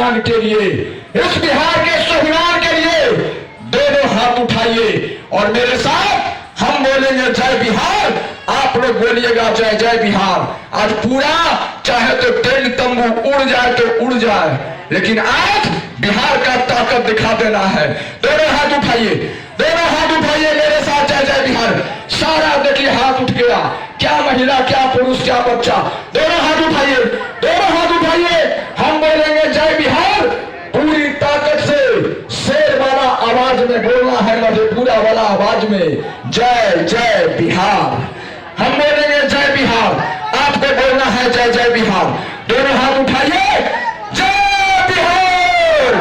स्वाभिमान के लिए, इस बिहार के स्वाभिमान के लिए दोनों हाथ उठाइए और मेरे साथ हम बोलेंगे जय बिहार, आप लोग बोलिएगा जय जय बिहार। आज पूरा चाहे तो टेंट तंबू उड़ जाए तो उड़ जाए, लेकिन आज बिहार का ताकत दिखा देना है। दोनों हाथ उठाइए, दोनों हाथ उठाइए मेरे साथ जय जय बिहार। सारा देखिए हाथ उठ गया, क्या महिला क्या पुरुष क्या बच्चा, दोनों हाथ उठाइए, दोनों हाथ उठाइए। हम बोलेंगे जय बिहार पूरी ताकत से, शेर वाला आवाज में बोलना है, मधेपुरा वाला आवाज में जय जय बिहार। हम बोलेंगे जय बिहार, आपको बोलना है जय जय बिहार। दोनों हाथ उठाइए, जय बिहार।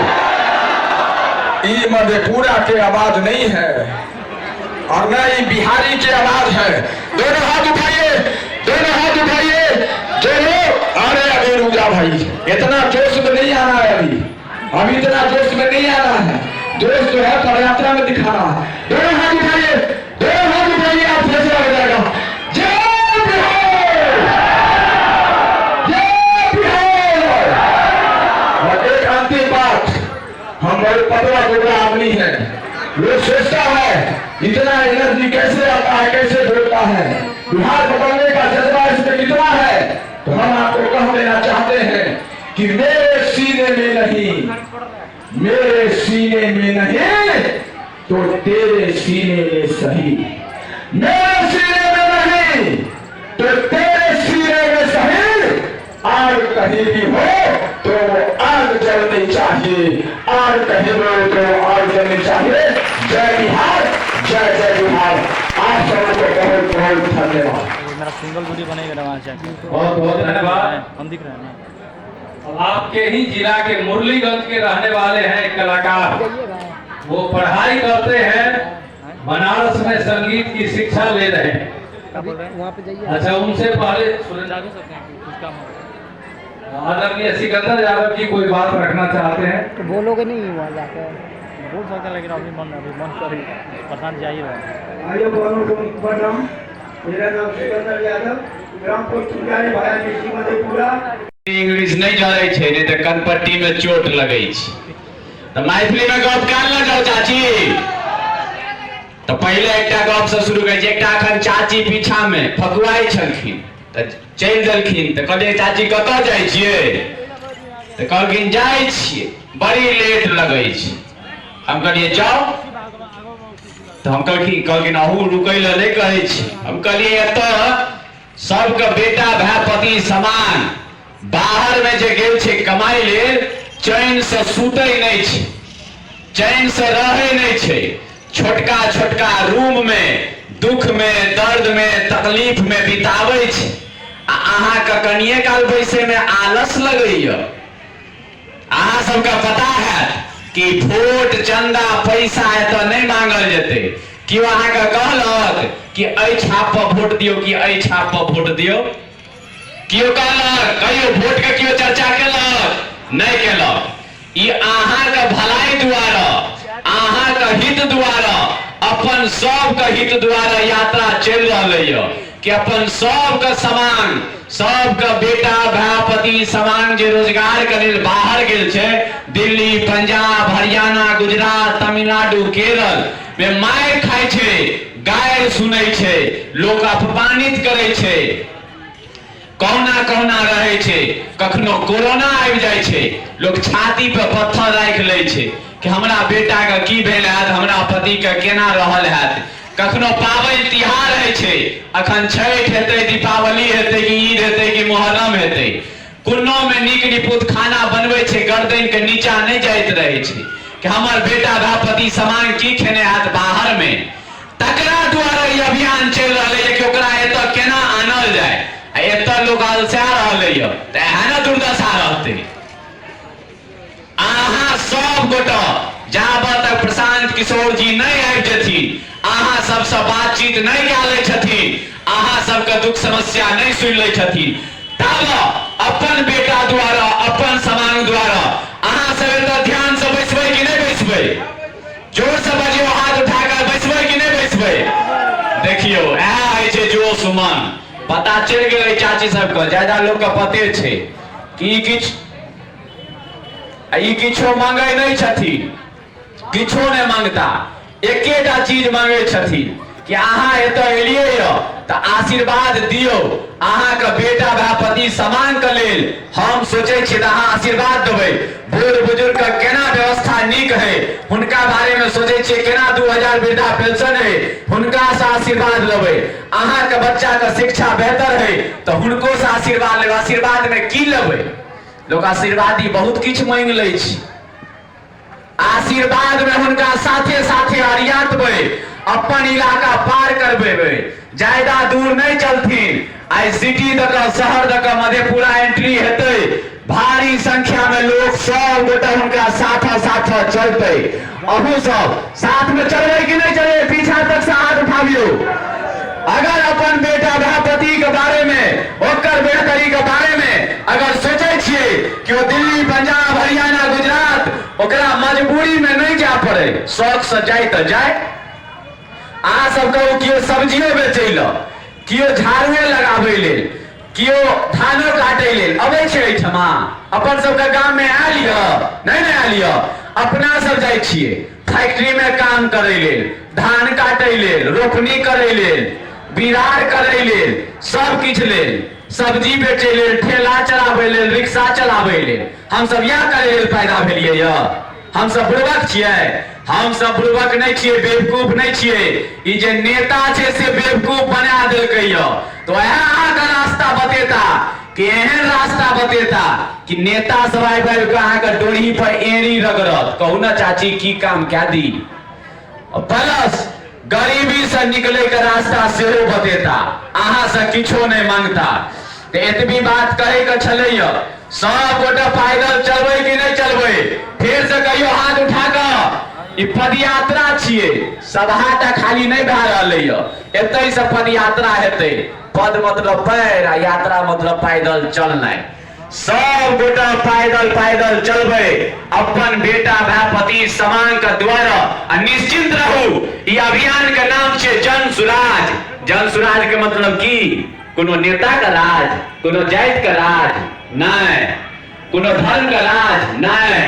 ये मधेपुरा के आवाज नहीं है और न ही बिहारी की आवाज है। दोनों हाथ उठाइए, दोनों हाथ उठाइए। अरे अभी रुक जा भाई, इतना जोश में नहीं आना है, अभी इतना जोश में नहीं आना है। जोश जो है पदयात्रा में दिखाना है। दोनों हाथ उठाइए, दोनों हाथ उठाइए, आप फैसला हो जाएगा। जय बिहार, जय बिहार। और एक अंतिम बात, हम बहुत पतला दुबला आदमी है, लोग सोचता है इतना एनर्जी कैसे आता है, कैसे बोलता है, बिहार बदलने का जज्बा इसमें कितना है। तो हम आपको कह देना चाहते हैं कि मेरे सीने में नहीं, मेरे सीने में नहीं तो तेरे सीने में सही, मेरे सीने में नहीं तो तेरे सीने में सही। आग कहीं भी हो तो आग जलनी चाहिए, आग कहीं हो तो आग जलनी चाहिए। जय बिहार, जय जय बिहार। आप सबको बहुत बहुत धन्यवाद। मेरा सिंगल वीडियो बनेगा वहाँ जाके। बहुत बहुत धन्यवाद। हम दिख रहे हैं। आपके ही जिला के मुरलीगंज के रहने वाले हैं एक कलाकार, वो पढ़ाई करते हैं, बनारस में संगीत की शिक्षा ले रहे हैं। वहाँ पे जाइए। अच्छा, उनसे पहले आदरणीय सिकंदर यादव जी कोई बात रखना चाहते हैं तो बोलोगे नहीं वहाँ जाकर? बोल सकते हैं लेकिन अभी मन कर प्रधान जी आइए। मेरा नाम सिकंदर यादव, ग्राम पोस्ट मधेपुरा। इंग्लिश नहीं जाने छे, नहीं तो कनपट्टी में चोट लगे छे। तो मैथिली में गप कान ल जाओ चाची। तो पहले एकटा गप से शुरू कर। एकटा अखन चाची पीछा में फकुआई छलखिन, तो चल देलखिन। तो कहलिए चाची कतऽ जाइ छियै? तो कहलखिन जाइ छियै, बड़ी लेट लगे छे। हम कहलिए जाओ। तो हम कहलखिन अहू रुकै ल नहीं कहै छी। हम कहलिए एतऽ सबके बेटा भाई पति समान, बाहर में जे गेल छे कमाई लेल, चैन से सुतै नहीं छे, चैन से रहै नहीं छे। छोटका छोटका रूम में दुख में दर्द में तकलीफ में बितावे छे। अहाँ के कनिए काल बैसे में आलस लगैया। अहाँ सबके पता है कि वोट चंदा पैसा एतऽ नहीं मांगल जेतै। क्यों अहाँ के कहलक कि एहि छाप पर वोट दियो कि एहि छाप पर वोट दियो? क्यों कहलक? कहियो वोट के क्यों चर्चा केलक? नहीं केलक। ई अहाँ के भलाई द्वारा, अहाँ के हित द्वारा, अपन सब के हित द्वारा यात्रा चल रही है कि अपन सब के समान, सब के बेटा भाई पति समान जे रोजगार के लिए बाहर गेल छे, दिल्ली पंजाब हरियाणा गुजरात तमिलनाडु केरल में मार खाई छे, गायर सुनै छे, लोग अपमानित करे छे, कौना कौना रहे छे। कखनो कोरोना आबि जाय छे, लोग छाती पे पत्थर राख ले छे कि हमरा बेटा के की भेल हैत, हमरा पति के केना रहल हैत। कखनो पावन तिहार है छे, अखन छठ हेतै, दीपावली हेतै कि ईद हेतै कि मुहर्रम हेतै, कुनो में नीक निपुत खाना बनबै छे, गर्दन के नीचा नहीं जाइत रहे छे कि हमर बेटा भापति समान की खेने हैत बाहर में। तकरा द्वारा ई अभियान चल रहलै है कि ओकरा एतऽ केना आनल जाय। एतऽ लोग अलसा रहलै है, त एहन दुर्दशा रहतै। अहाँ सब गोटा जाबत तक प्रशांत किशोर जी नहीं आबि जेथिन, अहाँ सबसे बातचीत नहीं कए छथिन, अहाँ सबके दुख समस्या नहीं सुन ले छथिन, तब अपन बेटा द्वारा अपन समांग द्वारा अहाँ सब एतऽ ध्यान से बैसबै कि नहीं बैसबै? जोर से बजियो, हाथ उठाकर बैसबै कि नहीं बैसबै? देखियो है छे जोश मन। पता चल गए चाची सबके, ज्यादा लोग के पते छे कि किछ ई किछो मांगे नहीं छथि, किछो नहीं मांगता, एकेटा चीज मांगे छथि कि अहाँ एतऽ एलियै तऽ आशीर्वाद दियौ, अहाँ के बेटा भाई पति समान के लेल हम सोचे छी अहाँ आशीर्वाद देबै। बूढ़ बुजुर्ग के केना व्यवस्था नीक है हुनका बारे में सोचे छी, केना 2000 वृद्धा पेंशन है हुनका से आशीर्वाद लेबै। अहाँ के बच्चा के शिक्षा बेहतर है तो हुनको से आशीर्वाद लेबै। आशीर्वाद में की लेबै? लोग आशीर्वादी बहुत किछ मांग लै छी, आशीर्वाद में हुनका साथे साथे अरियातबै, अपन इलाका पार करबेबै, ज्यादा दूर नहीं चलथिन। आई सिटी तक शहर तक मधेपुरा एंट्री हेतै, भारी संख्या में लोग सब गोटा हुनका साथ साथ चलते। अहू सब साथ में चलबै कि नहीं चलबै? पीछा तक से हाथ उठाबियो। अगर अपन बेटा भापति के बारे में, ओकर बेहतरी के बारे में अगर सोचे छिए कि वो दिल्ली, पंजाब, हरियाणा, गुजरात ओकरा मजबूरी में नहीं जा पड़े, शौक से जाए तो जाए। अहाँ सब कहू कियो सब्जियो बेचै ल, कियो झाड़ुए लगाबै लेल, कियो धानो काटै लेल अबै छै एहिठमा। अपन सबके गांव में आयल य नहीं आयल य? अपना सब जाइ छिए फैक्ट्री में काम करै लेल, धान काटै लेल, रोपनी करै लेल, बिरार करै लेल, सब किछ लेल, सब्जी बेचै लेल, ठेला चलाबै लेल, रिक्शा चलाबै लेल। हम सब यह करै लेल पैदा भेलियै य? हम सब बुड़बक छियै? हम सब बुड़बक नहीं छिए, बेवकूफ नहीं छिए। ई जे नेता छै से बेवकूफ बना देलकै य। तो अहाँ का रास्ता बतेता कि एहन रास्ता बतेता कि नेता सब आबि के अहाँ के डोरी पर एड़ी रगड़त, कहू ना चाची की काम क्या दी, प्लस गरीबी से निकले के रास्ता सेहो बतेता, अहाँ से किछो नहीं मांगता। तो एतबी बात कहे के छलै य। सब गोटा पैदल चलबै कि नहीं चलबै? फिर से कहियो हाथ उठा कर। ई पदयात्रा छिए, सभाटा खाली नहीं भए रहलै य, एतै से पदयात्रा हेतै। पद मतलब पैर आ यात्रा मतलब पैदल चलनाइ। सब गोटा पैदल पैदल चलबै अपन बेटा भापति समान के द्वारा। आ निश्चिंत रहू, ई अभियान के नाम छै जन सुराज। जन सुराज के मतलब की? कोनो नेता का राज, कोनो जाति का राज नहीं, कोनो धर्म का राज नहीं,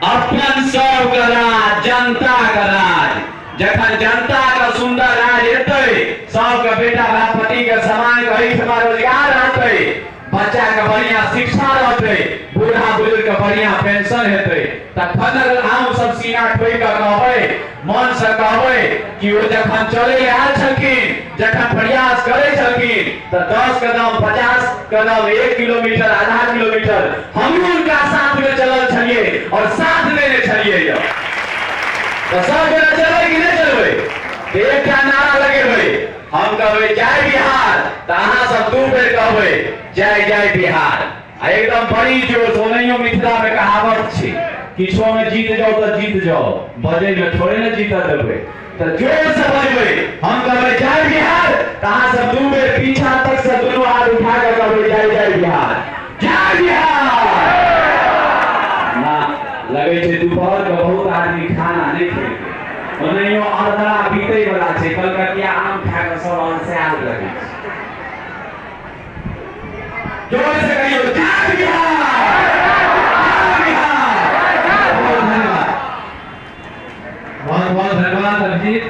अपन सब का राज, जनता का राज। जखन जनता का सुंदर राज हेतै, सबके बेटा भापति के समान के रोजगार रहतै, बच्चा के बढ़िया शिक्षा रहतै, बूढ़ा बुजुर्ग के बढ़िया पेंशन हेतै, तखन हम सब सीना ठोक के कहबै, मन से कहबै कि वो जखन चले आयल छलखिन, जखन प्रयास करे छलखिन तो 10 कदम, 50 कदम, 1 किलोमीटर, आधा किलोमीटर हम उनका साथ में चलल छलिए और साथ लेने छलिए। तो सब गोटा चलबै कि नहीं चलबै? एक नारा लगेबै, हम कहबै जय बिहार, तो अहाँ सब 2 बेर कहबै जय जय बिहार। एकदम बड़ी जोश। ओनहियो मिथिला में कहावत छै, किछो में जीत जाओ तो जीत जाओ, बजे में थोड़े ना जीत देबै। तो जोर से बजबै, हम कहबै जय बिहार, तो अहाँ सब 2 बेर पीछा तक से दोनों हाथ उठा कर कहबै जय जय बिहार, जय बिहार। ना लगे छै दोपहर के बहुत आदमी खाना नहीं खेलकै, ओनहियो अर्धरा बीतै वाला छै, कलकतिया आम खा के सब अनसाल लगे छै। जोर से कहियो जय बिहार, जय बिहार। बहुत धन्यवाद, बहुत बहुत धन्यवाद अभिजीत।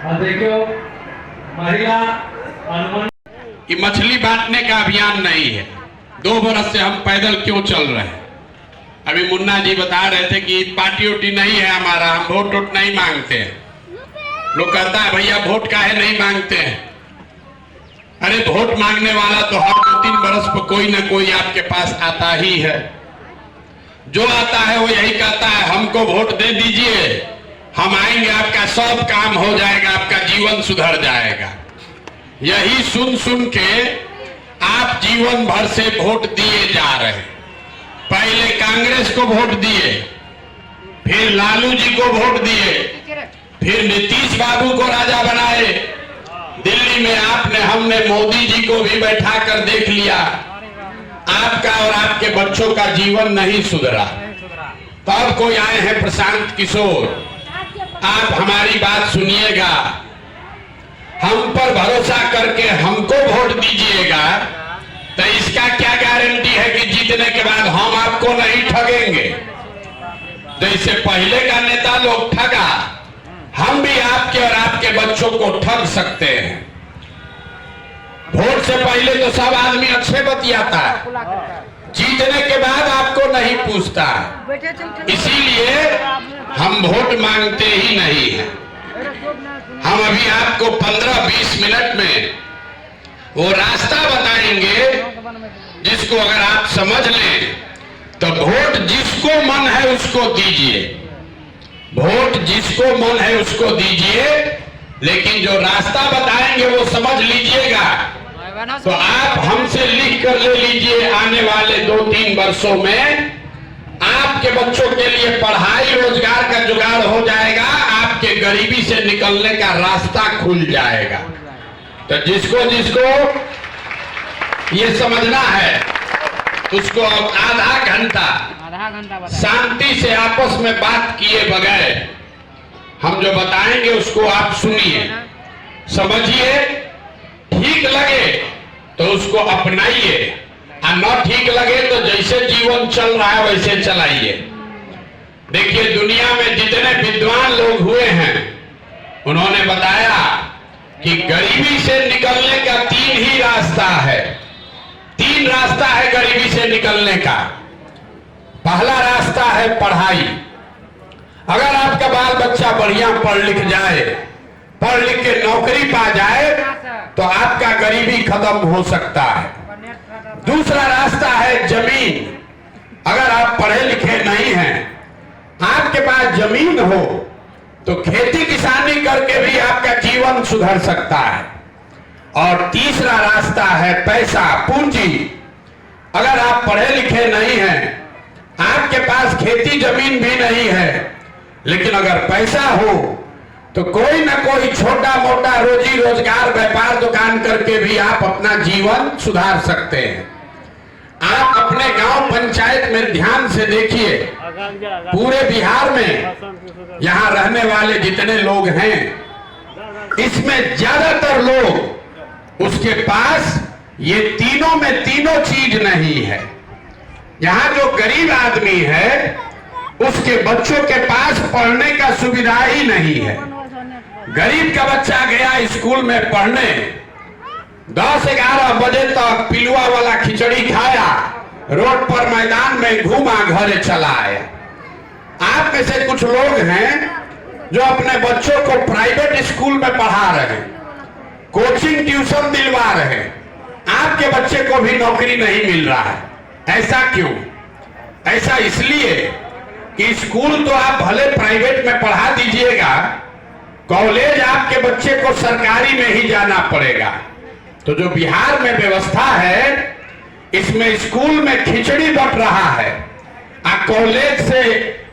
और देखियो महिला अनुमान, ये मछली बांटने का अभियान नहीं है। 2 बरस से हम पैदल क्यों चल रहे हैं? अभी मुन्ना जी बता रहे थे कि पार्टी उटी नहीं है हमारा, हम वोट वोट नहीं मांगते हैं। लोग कहता है भैया वोट काहे नहीं मांगते हैं? अरे वोट मांगने वाला तो हर 2-3 बरस पर कोई ना कोई आपके पास आता ही है। जो आता है वो यही कहता है हमको वोट दे दीजिए, हम आएंगे, आपका सब काम हो जाएगा, आपका जीवन सुधर जाएगा। यही सुन सुन के आप जीवन भर से वोट दिए जा रहे हैं। पहले कांग्रेस को वोट दिए, फिर लालू जी को वोट दिए, फिर नीतीश बाबू को राजा बनाए। दिल्ली में आपने, हमने मोदी जी को भी बैठा कर देख लिया, आपका और आपके बच्चों का जीवन नहीं सुधरा। तब कोई आए हैं प्रशांत किशोर, आप हमारी बात सुनिएगा, हम पर भरोसा करके हमको वोट दीजिएगा, तो इसका क्या गारंटी है कि जीतने के बाद हम आपको नहीं ठगेंगे? तो इससे पहले का नेता लोग ठगा, हम भी आपके और आपके बच्चों को ठग सकते हैं। वोट से पहले तो सब आदमी अच्छे बतियाता है, जीतने के बाद आपको नहीं पूछता। इसीलिए हम वोट मांगते ही नहीं हैं। हम अभी आपको 15-20 मिनट में वो रास्ता बताएंगे जिसको अगर आप समझ लें तो वोट जिसको मन है उसको दीजिए, वोट जिसको मन है उसको दीजिए, लेकिन जो रास्ता बताएंगे वो समझ लीजिएगा। तो आप हमसे लिख कर ले लीजिए, आने वाले 2-3 वर्षों में आपके बच्चों के लिए पढ़ाई रोजगार का जुगाड़ हो जाएगा, आपके गरीबी से निकलने का रास्ता खुल जाएगा। तो जिसको जिसको ये समझना है उसको आधा घंटा शांति से आपस में बात किए बगैर हम जो बताएंगे उसको आप सुनिए, समझिए, ठीक लगे तो उसको अपनाइए, और न ठीक लगे तो जैसे जीवन चल रहा है वैसे चलाइए। देखिए, दुनिया में जितने विद्वान लोग हुए हैं उन्होंने बताया कि गरीबी से निकलने का 3 ही रास्ता है। 3 रास्ता है गरीबी से निकलने का। पहला रास्ता है पढ़ाई। अगर आपका बाल बच्चा बढ़िया पढ़ लिख जाए, पढ़ लिख के नौकरी पा जाए तो आपका गरीबी खत्म हो सकता है। दूसरा रास्ता है जमीन। अगर आप पढ़े लिखे नहीं हैं, आपके पास जमीन हो तो खेती किसानी करके भी आपका जीवन सुधर सकता है। और तीसरा रास्ता है पैसा, पूंजी। अगर आप पढ़े लिखे नहीं हैं, आपके पास खेती जमीन भी नहीं है, लेकिन अगर पैसा हो तो कोई ना कोई छोटा मोटा रोजी रोजगार व्यापार दुकान करके भी आप अपना जीवन सुधार सकते हैं। आप अपने गांव पंचायत में ध्यान से देखिए, पूरे बिहार में यहाँ रहने वाले जितने लोग हैं, इसमें ज्यादातर लोग उसके पास ये तीनों में तीनों चीज नहीं है। यहाँ जो गरीब आदमी है उसके बच्चों के पास पढ़ने का सुविधा ही नहीं है। गरीब का बच्चा गया स्कूल में पढ़ने, 10-11 बजे तक पिलुआ वाला खिचड़ी खाया, रोड पर मैदान में घूमा, घर चला आया। आप में से कुछ लोग हैं जो अपने बच्चों को प्राइवेट स्कूल में पढ़ा रहे हैं, कोचिंग ट्यूशन दिलवा रहे हैं, आपके बच्चे को भी नौकरी नहीं मिल रहा है। ऐसा क्यों? ऐसा इसलिए कि स्कूल तो आप भले प्राइवेट में पढ़ा दीजिएगा, कॉलेज आपके बच्चे को सरकारी में ही जाना पड़ेगा। तो जो बिहार में व्यवस्था है, इसमें स्कूल में खिचड़ी बट रहा है और कॉलेज से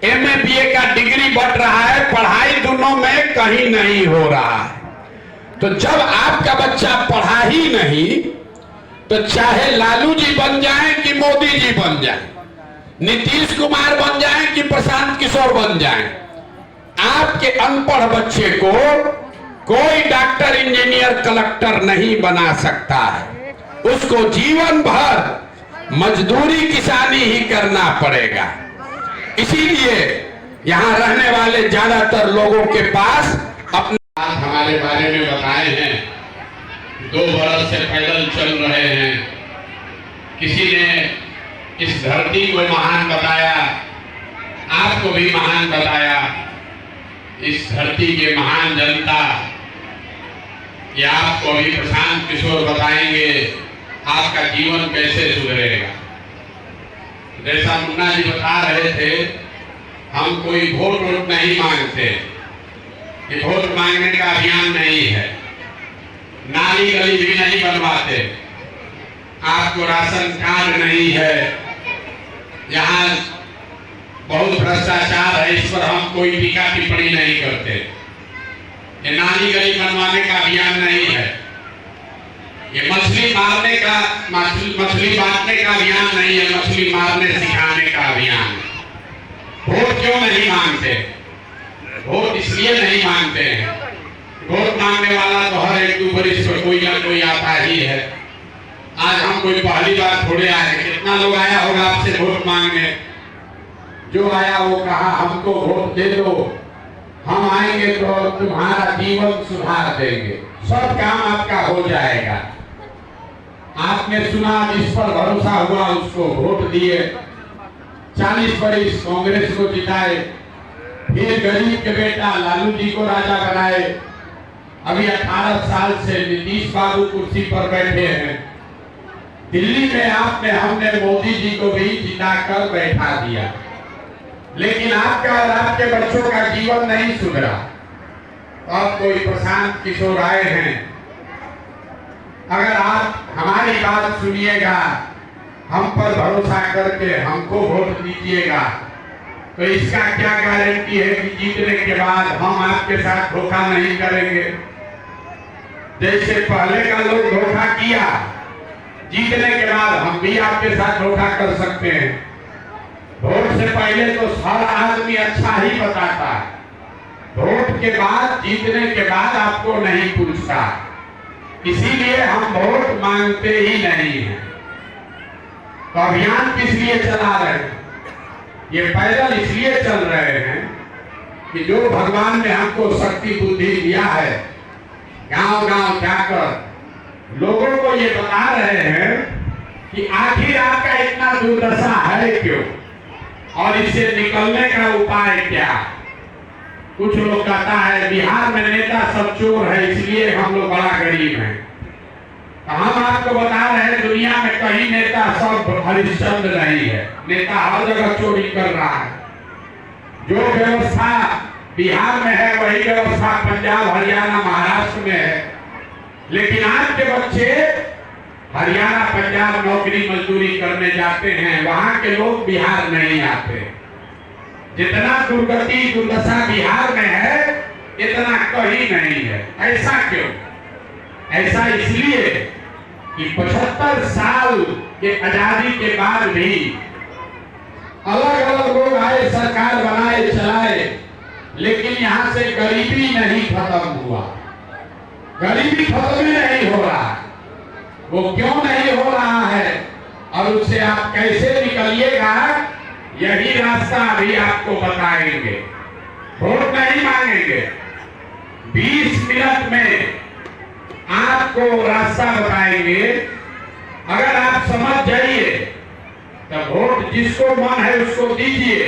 MA BA का डिग्री बट रहा है, पढ़ाई दोनों में कहीं नहीं हो रहा है। तो जब आपका बच्चा पढ़ा ही नहीं तो चाहे लालू जी बन जाएं कि मोदी जी बन जाएं, नीतीश कुमार बन जाएं कि प्रशांत किशोर बन जाएं, आपके अनपढ़ बच्चे को कोई डॉक्टर, इंजीनियर, कलेक्टर नहीं बना सकता है। उसको जीवन भर मजदूरी किसानी ही करना पड़ेगा। इसीलिए यहाँ रहने वाले ज्यादातर लोगों के पास अपने हमारे बारे में बताए हैं। 2 बरस से पैदल चल रहे हैं। किसी ने इस धरती को महान बताया, आपको भी महान बताया। इस धरती के महान जनता, ये आपको अभी प्रशांत किशोर बताएंगे आपका जीवन कैसे सुधरेगा। जैसा मुन्ना जी बता रहे थे, हम कोई वोट नहीं मांगते, ये वोट मांगने का अभियान नहीं है, नाली गली भी नहीं बनवाते, आपको राशन कार्ड नहीं है, यहाँ बहुत भ्रष्टाचार है, इस पर हम कोई टीका टिप्पणी नहीं करते। ये नाली गली बनवाने का अभियान नहीं है, ये मछली मारने का, मछली बांटने का अभियान नहीं है, मछली मारने सिखाने का अभियान है। वोट क्यों नहीं मांगते? वोट इसलिए नहीं मांगते हैं, वोट मांगने वाला तो हर एक ऊपर इस पर कोई ना कोई आता ही है। आज हम हम कोई पहली बार थोड़े आए, कितना लोग आया होगा आपसे वोट मांगने। जो आया वो कहा हमको वोट दे दो, हम आएंगे तो तुम्हारा जीवन सुधार देंगे, सब काम आपका हो जाएगा। आपने सुना, जिस पर भरोसा हुआ उसको वोट दिए, 40 वर्ष कांग्रेस को जिताए, फिर गरीब के बेटा लालू जी को राजा बनाए। अभी 18 साल से नीतीश बाबू कुर्सी पर बैठे हैं। दिल्ली में आपने हमने मोदी जी को भी जिताकर बैठा दिया, लेकिन आपका और आपके बच्चों का जीवन नहीं सुधरा। अब कोई प्रशांत किशोर आए हैं, अगर आप हमारी बात सुनिएगा, हम पर भरोसा करके हमको वोट दीजिएगा, तो इसका क्या गारंटी है कि जीतने के बाद हम आपके साथ धोखा नहीं करेंगे। जैसे पहले का लोग धोखा किया, जीतने के बाद हम भी आपके साथ धोखा कर सकते हैं। वोट से पहले तो हर आदमी अच्छा ही बताता है, वोट के बाद, जीतने के बाद आपको नहीं पूछता। इसीलिए हम वोट मांगते ही नहीं हैं। तो अभियान किस लिए चला रहे हैं? ये पैदल इसलिए चल रहे हैं कि जो भगवान ने हमको शक्ति बुद्धि दिया है, गांव गांव जाकर लोगों को ये बता रहे हैं कि आखिर आपका इतना दुर्दशा है क्यों, और इससे निकलने का उपाय क्या। कुछ लोग कहता है बिहार में नेता सब चोर है, इसलिए हम लोग बड़ा गरीब हैं। तो हम आपको बता रहे हैं, दुनिया में कहीं नेता सब हरिश्चंद्र नहीं है, नेता हर जगह चोरी कर रहा है। जो व्यवस्था बिहार में है वही व्यवस्था पंजाब, हरियाणा, महाराष्ट्र में है। लेकिन आज के बच्चे हरियाणा, पंजाब नौकरी मजदूरी करने जाते हैं, वहां के लोग बिहार नहीं आते। जितना दुर्गति दुर्दशा बिहार में है, इतना कहीं नहीं है। ऐसा क्यों? ऐसा इसलिए कि 75 साल के आजादी के बाद भी अलग अलग लोग आए, सरकार बनाए, चलाए, लेकिन यहां से गरीबी नहीं खत्म हुआ। गरीबी खत्म ही नहीं हो रहा। वो क्यों नहीं हो रहा है और उससे आप कैसे निकलिएगा, यही रास्ता अभी आपको बताएंगे। वोट नहीं मांगेंगे, 20 मिनट में आपको रास्ता बताएंगे। अगर आप समझ जाइए तो वोट जिसको मन है उसको दीजिए,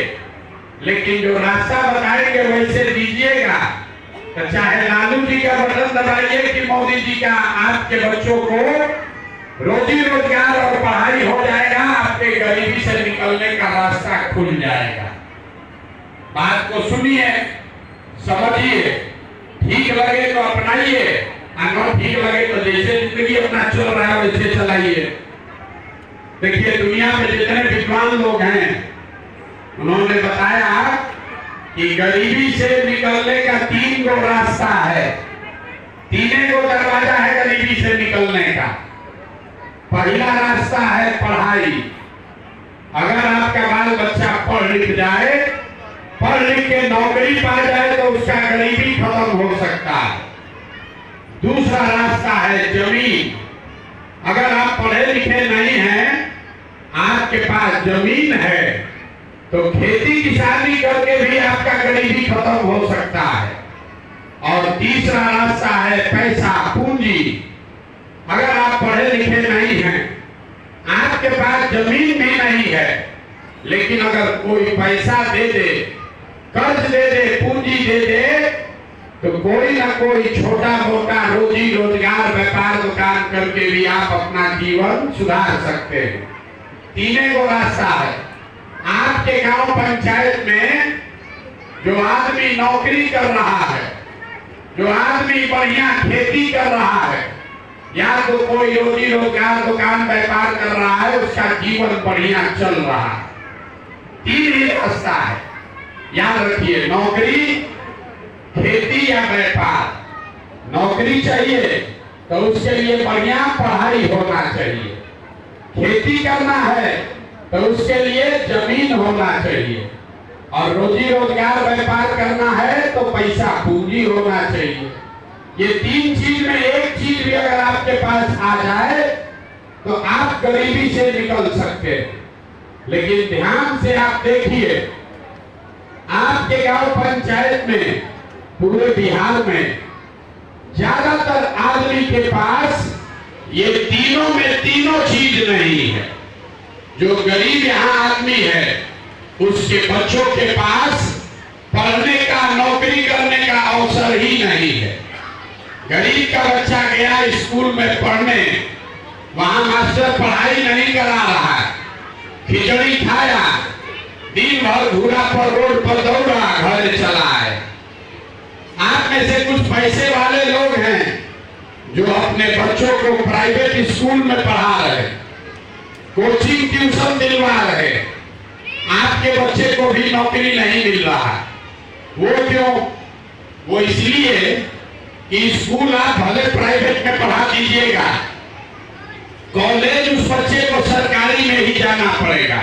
लेकिन जो रास्ता बताएंगे वैसे दीजिएगा। तो चाहे लालू जी का बटन दबाइए कि मोदी जी का, आपके बच्चों को रोजी रोजगार और पढ़ाई हो जाएगा, आपके गरीबी से निकलने का रास्ता खुल जाएगा। बात को सुनिए, समझिए, ठीक लगे तो अपनाइए, अगर ठीक लगे तो जैसे जिंदगी अपना चल रहा है वैसे चलाइए। देखिए, दुनिया में जितने विद्वान लोग हैं उन्होंने बताया कि गरीबी से निकलने का 3 गो रास्ता है, 3 गो दरवाजा है गरीबी से निकलने का। पहला रास्ता है पढ़ाई। अगर आपका बाल बच्चा पढ़ लिख जाए, पढ़ लिख के नौकरी पा जाए तो उसका गरीबी खत्म हो सकता है। दूसरा रास्ता है जमीन। अगर आप पढ़े लिखे नहीं हैं, आपके पास जमीन है, तो खेती किसानी करके भी आपका गरीबी खत्म हो सकता है। और तीसरा रास्ता है पैसा, पूंजी। अगर आप पढ़े लिखे नहीं हैं, आपके पास जमीन भी नहीं है, लेकिन अगर कोई पैसा दे दे, कर्ज दे दे, पूंजी दे दे, तो कोई ना कोई छोटा मोटा रोजी रोजगार, व्यापार, दुकान करके भी आप अपना जीवन सुधार सकते हैं। 3 गो रास्ता है। आपके गांव पंचायत में जो आदमी नौकरी कर रहा है, जो आदमी बढ़िया खेती कर रहा है, या तो कोई रोजी रोजगार, दुकान, व्यापार कर रहा है, उसका जीवन बढ़िया चल रहा है। 3 ही रास्ता है, याद रखिए, नौकरी, खेती या व्यापार। नौकरी चाहिए तो उसके लिए बढ़िया पढ़ाई होना चाहिए। खेती करना है तो उसके लिए जमीन होना चाहिए, और रोजी रोजगार, व्यापार करना है तो पैसा, पूंजी होना चाहिए। ये 3 चीज में एक चीज भी अगर आपके पास आ जाए तो आप गरीबी से निकल सकते हैं। लेकिन ध्यान से आप देखिए, आपके गांव पंचायत में, पूरे बिहार में ज्यादातर आदमी के पास ये तीनों में तीनों चीज नहीं है। जो गरीब यहाँ आदमी है, उसके बच्चों के पास पढ़ने का, नौकरी करने का अवसर ही नहीं है। गरीब का बच्चा गया स्कूल में पढ़ने, वहां मास्टर पढ़ाई नहीं करा रहा है, खिचड़ी खाया, दिन भर घूरा पर रोड पर दौड़ा, घर चला है। आप में से कुछ पैसे वाले लोग हैं जो अपने बच्चों को प्राइवेट स्कूल में पढ़ा रहे, कोचिंग ट्यूशन दिलवा रहे। आपके बच्चे को भी नौकरी नहीं मिल रहा। वो क्यों? वो इसलिए कि स्कूल आप भले प्राइवेट में पढ़ा दीजिएगा, कॉलेज उस बच्चे को सरकारी में ही जाना पड़ेगा।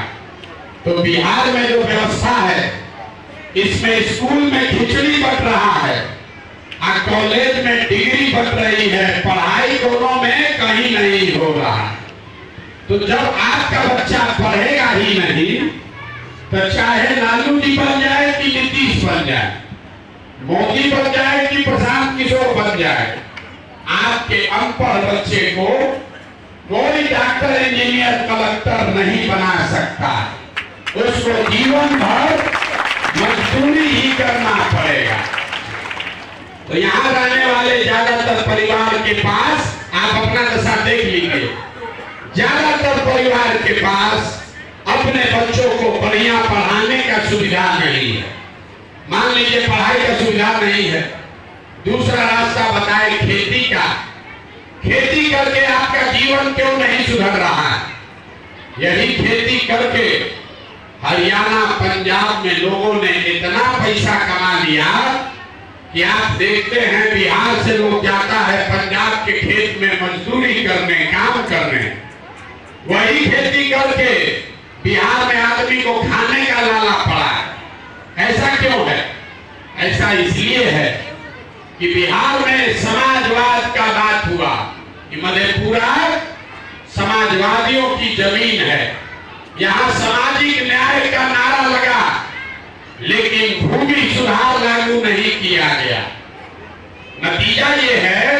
तो बिहार में जो व्यवस्था है, इसमें स्कूल में खिचड़ी बट रहा है और कॉलेज में डिग्री बट रही है, पढ़ाई दोनों में कहीं नहीं हो रहा। तो जब आपका बच्चा पढ़ेगा ही नहीं, तो चाहे लालू जी बन जाए कि नीतीश बन जाए, मोदी बन जाए कि प्रशांत किशोर बन जाए, आपके अनपढ़ बच्चे को कोई डॉक्टर, इंजीनियर, कलेक्टर नहीं बना सकता। उसको जीवन भर मजदूरी ही करना पड़ेगा। तो यहाँ रहने वाले ज्यादातर परिवार के पास, आप अपना दशा देख लीजिए, ज्यादातर परिवार के पास अपने बच्चों को बढ़िया पढ़ाने का सुविधा नहीं है। मान लीजिए पढ़ाई का सुविधा नहीं है, दूसरा रास्ता बताए खेती का। खेती करके आपका जीवन क्यों नहीं सुधर रहा है? यही खेती करके हरियाणा, पंजाब में लोगों ने इतना पैसा कमा लिया कि आप देखते हैं बिहार से लोग जाता है पंजाब के खेत में मजदूरी करने, काम करने। वही खेती करके बिहार में आदमी को खाने का लाला पड़ा। ऐसा क्यों है? ऐसा इसलिए है कि बिहार में समाजवाद का बात हुआ कि मधेपुरा समाजवादियों की जमीन है, यहाँ सामाजिक न्याय का नारा लगा, लेकिन भूमि सुधार लागू नहीं किया गया। नतीजा ये है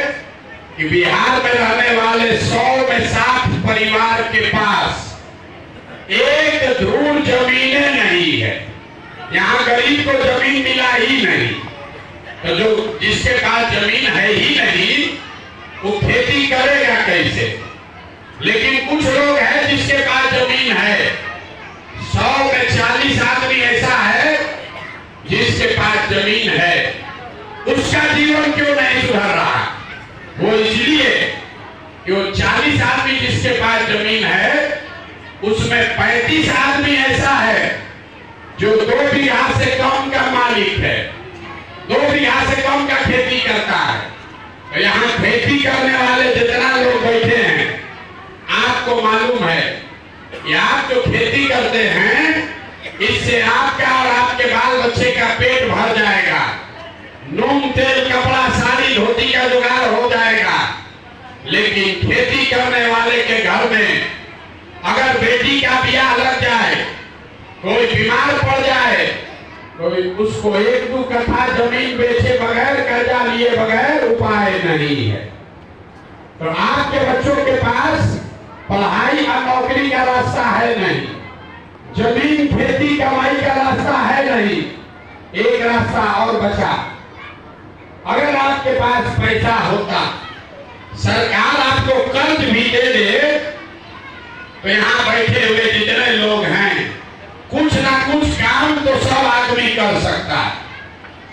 कि बिहार में रहने वाले 100 में 60 परिवार के पास एक धूल जमीनें नहीं है। यहाँ गरीब को जमीन मिला ही नहीं, तो जो जिसके पास जमीन है ही नहीं, वो खेती करेगा कैसे? लेकिन कुछ लोग हैं जिसके पास जमीन है, 100 में 40 आदमी ऐसा है जिसके पास जमीन है, उसका जीवन क्यों नहीं सुधर रहा? वो इसलिए कि वो 40 आदमी जिसके पास जमीन है, उसमें 35 आदमी ऐसा है जो 2 बीघा से कम का मालिक है, 2 बीघा से कम का खेती करता है। तो यहाँ खेती करने वाले जितना लोग बैठे हैं, आपको मालूम है कि आप जो खेती करते हैं, इससे आपका और आपके बाल बच्चे का पेट भर जाएगा, नून, तेल, कपड़ा, साड़ी, धोती का जुगाड़ हो जाएगा। लेकिन खेती करने वाले के घर में अगर बेटी का ब्याह लग जाए, कोई बीमार पड़ जाए, कोई उसको 1-2 कट्ठा जमीन बेचे बगैर, कर्जा लिए बगैर उपाय नहीं है। तो आपके बच्चों के पास पढ़ाई और नौकरी का रास्ता है नहीं, जमीन, खेती, कमाई का रास्ता है नहीं। एक रास्ता और बचा, अगर आपके पास पैसा होता, सरकार आपको कर्ज भी दे दे, तो यहाँ बैठे हुए जितने लोग हैं, कुछ ना कुछ काम तो सब आदमी कर सकता।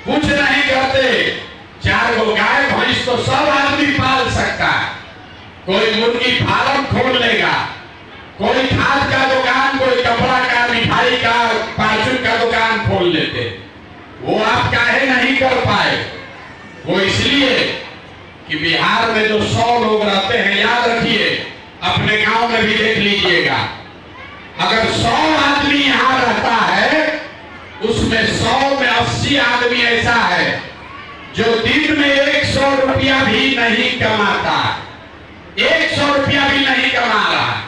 कुछ नहीं करते, 4 गो गाय भैंस तो सब आदमी पाल सकता। कोई मुर्गी फार्म खोल लेगा, कोई खाद का दुकान, कोई कपड़ा का, मिठाई का, परचून का दुकान खोल लेते। वो आप काहे नहीं कर पाए? वो इसलिए कि बिहार में जो 100 लोग रहते हैं, याद रखिए, अपने गांव में भी देख लीजिएगा, अगर 100 आदमी यहाँ रहता है, उसमें 100 में 80 आदमी ऐसा है जो दिन में 100 रुपया भी नहीं कमाता। 100 रुपया भी नहीं कमा रहा है।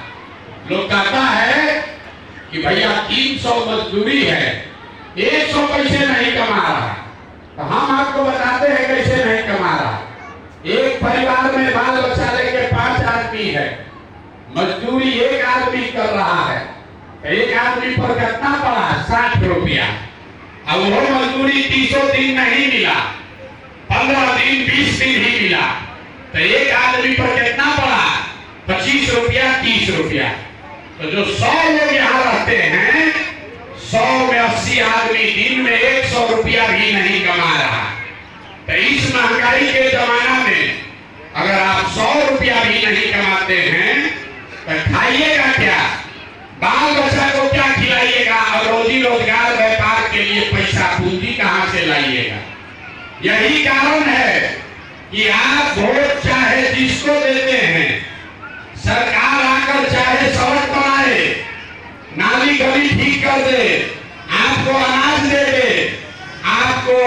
लोग कहता है कि भैया 300 मजदूरी है, 100 पैसे नहीं कमा रहा। तो हम आपको बताते हैं कैसे नहीं कमा रहा। एक परिवार में बाल बच्चा लेके 5 आदमी है, मजदूरी एक आदमी कर रहा है, एक आदमी पर कितना पड़ा? 60 रुपया। अब वो मजदूरी 300 दिन नहीं मिला, 15 दिन 20 दिन ही मिला, तो एक आदमी पर कितना पड़ा? 25 रुपया 30 रुपया। तो जो 100 लोग यहाँ रहते हैं, 100 में 80 आदमी दिन में 100 रुपया भी नहीं कमा रहा। तो इस महंगाई के जमाना में अगर आप 100 रुपया भी नहीं कमाते हैं तो खाइएगा क्या? बाल बच्चा को क्या खिलाइएगा? और रोजी रोजगार व्यापार के लिए पैसा पूंजी कहां से लाइएगा? यही कारण है कि आप वोट चाहे जिसको देते हैं, सरकार आकर चाहे सड़क बनाए, नाली गली ठीक कर दे, आपको अनाज दे दे, आपको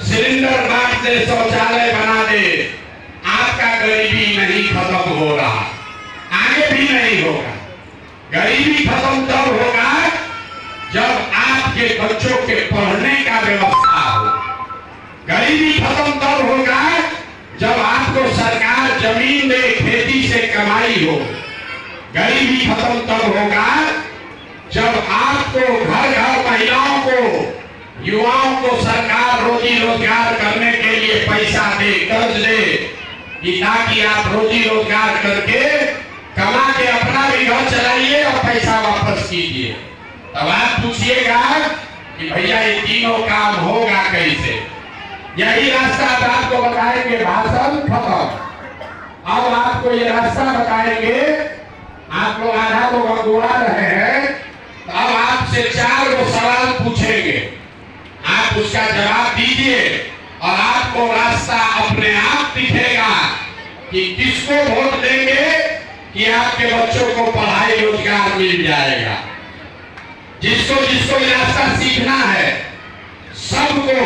सिलेंडर बांट दे, शौचालय बना दे, आपका गरीबी नहीं खत्म हो रहा, आगे भी नहीं होगा। गरीबी खत्म तब होगा जब आपके बच्चों के पढ़ने का व्यवस्था हो। गरीबी खत्म तब होगा जब आपको सरकार जमीन दे, खेती से कमाई हो। गरीबी खत्म तब होगा जब आपको घर घर महिलाओं को, युवाओं को सरकार रोजी रोजगार करने के लिए पैसा दे, कर्ज दे, कि ताकि आप रोजी रोजगार करके कमा के अपना भी घर चलाइए और पैसा वापस कीजिए। तब आप पूछिएगा कि भैया ये तीनों काम होगा कैसे? यही रास्ता आपको बताएंगे, भाषण खत्म। अब आपको ये रास्ता बताएंगे, आप लोग आधा लोग अगुआ रहे हैं, तो अब आपसे 4 गो सवाल पूछेंगे, आप उसका जवाब दीजिए और आपको रास्ता अपने आप दिखेगा कि किसको वोट देंगे कि आपके बच्चों को पढ़ाई रोजगार मिल जाएगा। जिसको जिसको ये रास्ता सीखना है, सबको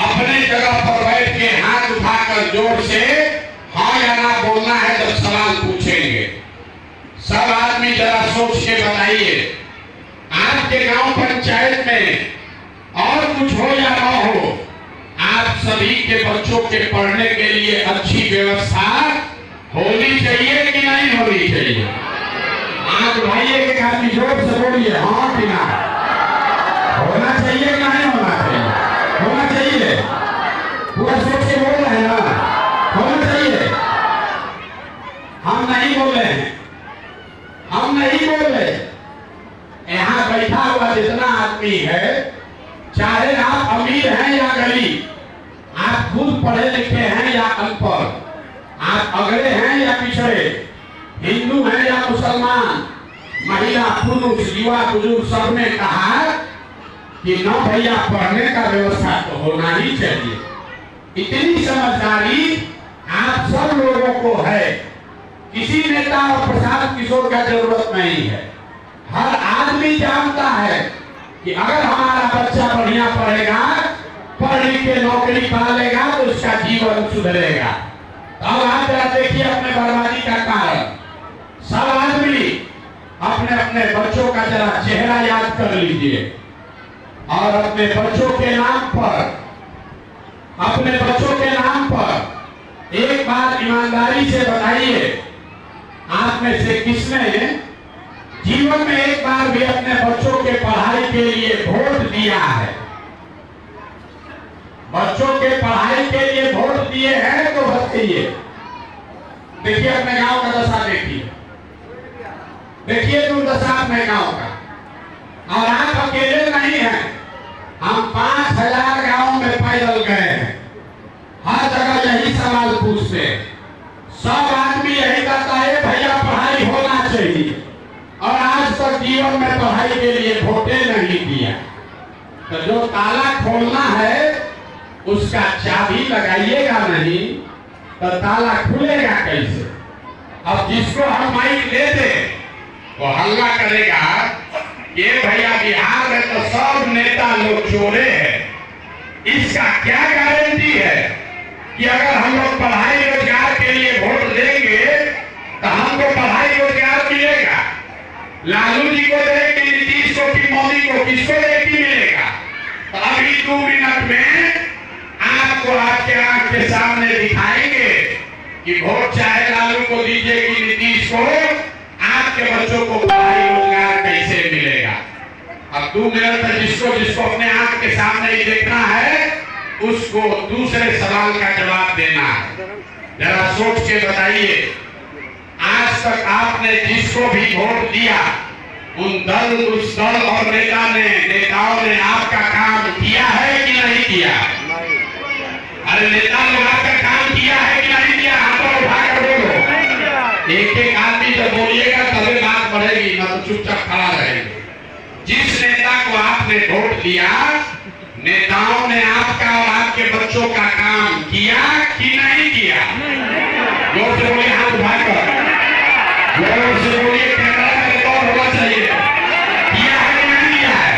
अपने जगह पर बैठ के हाथ उठाकर जोर से हाँ या ना बोलना है जब सवाल पूछेंगे। सब आदमी जरा सोच के बताइए, आपके गांव पंचायत में और कुछ हो या ना हो, आप सभी के बच्चों के पढ़ने के लिए अच्छी व्यवस्था होनी चाहिए कि नहीं होनी चाहिए? आप भाइयों के काफी जोर से बोलिए हाँ कि ना। होना चाहिए कि नहीं होना चाहिए? होना चाहिए। पूरा सोच के बोल रहे हैं ना, होना चाहिए। हम नहीं बोल रहे हैं, हम नहीं बोल रहे। यहाँ बैठा हुआ जितना आदमी है, चाहे आप अमीर हैं या गरीब, आप खुद पढ़े लिखे हैं या अनपढ़, आप अगड़े हैं या पिछड़े, हिंदू हैं या मुसलमान, महिला पुरुष युवा बुजुर्ग, सबने कहा कि न भैया पढ़ने का व्यवस्था तो होना ही चाहिए। इतनी समझदारी आप सब लोगों को है, किसी नेता और प्रशांत किशोर का जरूरत नहीं है। हर आदमी जानता है कि अगर हमारा बच्चा बढ़िया पढ़ेगा, पढ़ लिख के नौकरी पा लेगा तो उसका जीवन सुधरेगा। अब आप जरा देखिए अपने बर्बादी का कारण। सब आदमी अपने अपने बच्चों का जरा चेहरा याद कर लीजिए और अपने बच्चों के नाम पर, अपने बच्चों के नाम पर एक बार ईमानदारी से बताइए, आप में से किसने जीवन में एक बार भी अपने बच्चों के पढ़ाई के लिए वोट दिया है? बच्चों के पढ़ाई के लिए वोट दिए हैं तो बताइए। देखिए अपने गांव का दशा देखिए, देखिए दुर्दशा अपने गांव का। और आप अकेले नहीं हैं, हम 5000 गांव में पैदल गए हैं, हर जगह यही सवाल पूछते, सब आदमी यही कहता है भैया पढ़ाई होना चाहिए, और आज तक जीवन में पढ़ाई के लिए वोटे नहीं दिया। तो जो ताला खोलना है उसका चाबी लगाइएगा नहीं तो ताला खुलेगा कैसे? अब जिसको हम माइक दे दे वो हल्ला करेगा ये भैया बिहार में तो सब नेता लोग चोरे हैं। इसका क्या गारंटी है कि अगर हम लोग पढ़ाई रोजगार के लिए वोट देंगे तो हमको पढ़ाई रोजगार मिलेगा। लालू जी को दे कि नीतीश को कि मोदी को, किसको दे कि मिलेगा? तो अभी 2 मिनट में आपको आपके आंख के सामने दिखाएंगे कि वोट चाहे लालू को दीजिए कि नीतीश को, आपके बच्चों को पढ़ाई रोजगार कैसे मिलेगा। अब 2 मिनट में जिसको अपने आंख के सामने ही देखना है उसको दूसरे सवाल का जवाब देना है। जरा सोच के बताइए, आज तक आपने जिसको भी वोट दिया उस दल और नेताओं ने आपका काम किया है कि नहीं किया? अरे नेता लोग आपका काम किया है कि नहीं किया? हाथों उठाकर बोलो। एक आदमी जब बोलिएगा तभी बात बढ़ेगी, ना तो चुपचाप खड़ा रहेंगे। जिस नेता को आपने वोट दिया, नेताओं ने आपका और आपके बच्चों का काम किया कि नहीं किया? जोर से बोलिए, हाथ उठाकर जोर से बोलिए, कैमरा में रिकॉर्ड होना चाहिए। किया है कि नहीं किया है?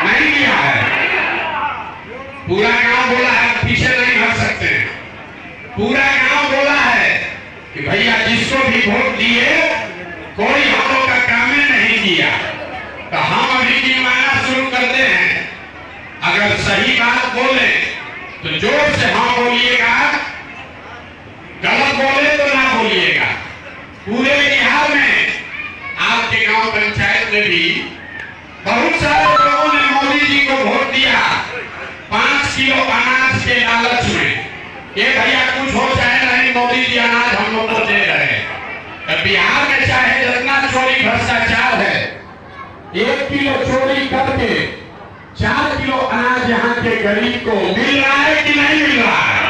नहीं किया है। पूरा गांव बोला है, पीछे नहीं हट सकते। पूरा गांव बोला है कि भैया जिसको भी वोट दिए कोई हम लोग का काम नहीं किया। तो हम अभी गिनवाना शुरू करते हैं। अगर सही बात बोले तो जोर से हाँ बोलिएगा, गलत बोले तो ना बोलिएगा। पूरे बिहार में आपके गांव पंचायत में भी बहुत सारे लोगों ने मोदी जी को वोट दिया 5 किलो अनाज के लालच में। ये भैया कुछ हो चाहे नहीं, मोदी जी अनाज हम लोग को दे रहे हैं। बिहार में चाहे जितना चोरी भ्रष्टाचार है, 1 किलो चोरी करके 4 किलो अनाज यहाँ के गरीब को मिल रहा है कि नहीं मिल रहा है?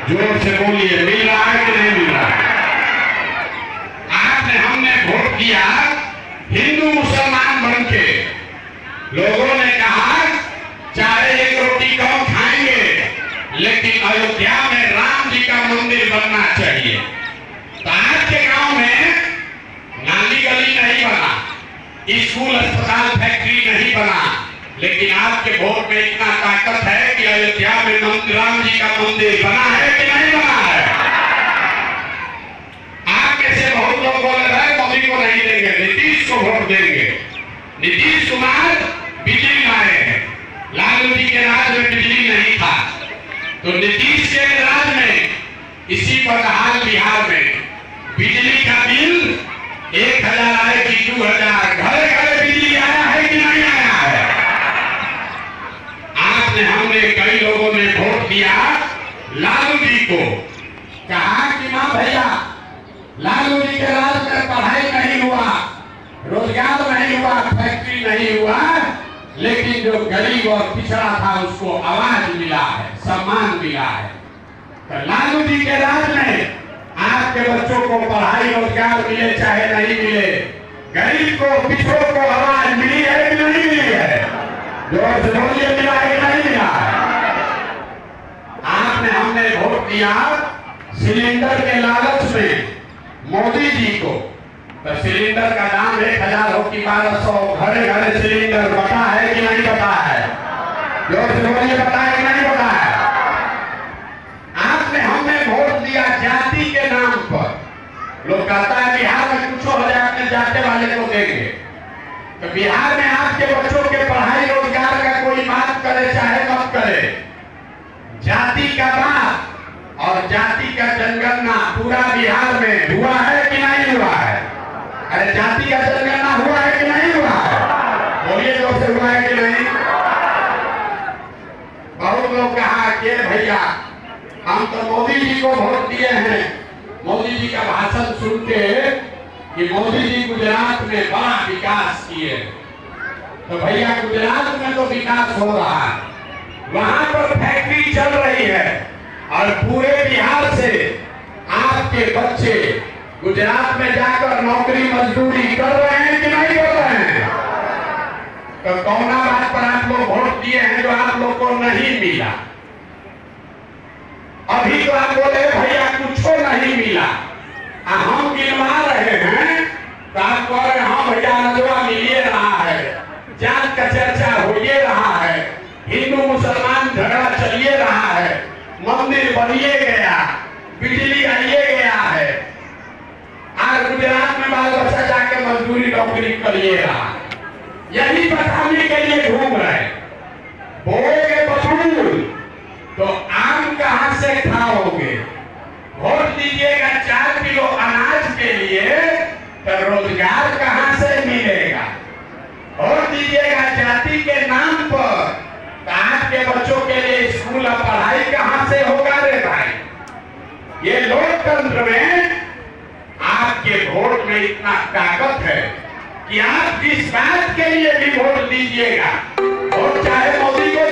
जोर से बोलिए, मिल रहा है कि नहीं मिल रहा है? आपने हमने वोट दिया हिंदू मुसलमान बन के। लोगों ने कहा चाहे 1 रोटी कम खाएंगे लेकिन अयोध्या में राम जी का मंदिर बनना चाहिए। तो आज के गांव में नाली गली नहीं बना, स्कूल अस्पताल फैक्ट्री नहीं बना, लेकिन आपके वोट में इतना ताकत है कि अयोध्या में राम जी का मंदिर बना है कि नहीं बना है? आप में से बहुत लोग बोल रहे हैं मोदी को नहीं देंगे, नीतीश को वोट देंगे। नीतीश कुमार बिजली लाए हैं, लालू जी के राज में बिजली नहीं था। तो नीतीश के राज में इसी बदहाल बिहार में बिजली का बिल 1000 आए कि 2000, घरे घरे बिजली आया है कि नहीं आया है? आपने हमने कई लोगों ने वोट दिया लालू जी को, कहा कि ना भैया लालू जी के राज में पढ़ाई नहीं हुआ, रोजगार नहीं हुआ, फैक्ट्री नहीं हुआ, लेकिन जो गरीब और पिछड़ा था उसको आवाज मिला है, सम्मान मिला है। तो लालू जी के राज में आपके बच्चों को पढ़ाई रोजगार मिले चाहे नहीं मिले, गरीब को पिछड़ों को आवाज मिली है कि नहीं मिली है? जोर से बोलिए, मिला है कि नहीं मिला है? आपने हमने वोट दिया सिलेंडर के लालच में मोदी जी को। तो सिलेंडर का दाम 1000 हो कि 1200, घरे घरे सिलेंडर बता है कि नहीं बता है? जोर से बोलिए, बता है कि नहीं बता है? आपने हमने वोट दिया जाति के नाम पर। लोग कहता है बिहार में कुछ हो जाए अपने जाते वाले को देंगे। तो बिहार में आपके बच्चों के पढ़ाई रोजगार का कोई बात करे चाहे मत करे, जाति का बात और जाति का जनगणना पूरा बिहार में हुआ है कि नहीं हुआ है? अरे जाति का जनगणना हुआ है कि नहीं हुआ है? बोलिए जोर से, हुआ है कि नहीं? बहुत लोग कहा कि भैया हम तो मोदी जी को वोट दिए हैं, मोदी जी का भाषण सुन के कि मोदी जी गुजरात में बड़ा विकास किए। तो भैया गुजरात में तो विकास हो रहा है, वहां पर फैक्ट्री चल रही है और पूरे बिहार से आपके बच्चे गुजरात में जाकर नौकरी मजदूरी कर रहे हैं कि नहीं कर रहे हैं? तो कौना बात पर आप लोग वोट दिए हैं जो आप लोग को नहीं मिला? अभी तो आप बोले भैया कुछ नहीं मिला, हम गिनवा रहे हैं तो आप कह रहे हाँ भैया नजवा मिलिए रहा है, जात का चर्चा होइए रहा है, हिंदू मुसलमान झगड़ा चलिए रहा है, मंदिर बनिए गया, बिजली आइए गया है। मजदूरी नौकरी करिएगा, यही बताने के लिए घूम रहे हैं। बोलोगे बसूल तो आम कहां से खाओगे? वोट दीजिएगा 4 किलो अनाज के लिए तो रोजगार कहां से मिलेगा? वोट दीजिएगा जाति के नाम पर तो आज के बच्चों के लिए स्कूल और पढ़ाई कहां से होगा रे भाई? ये लोकतंत्र में आपके वोट में इतना ताकत है कि आप जिस बात के लिए भी वोट दीजिएगा, वोट चाहे मोदी को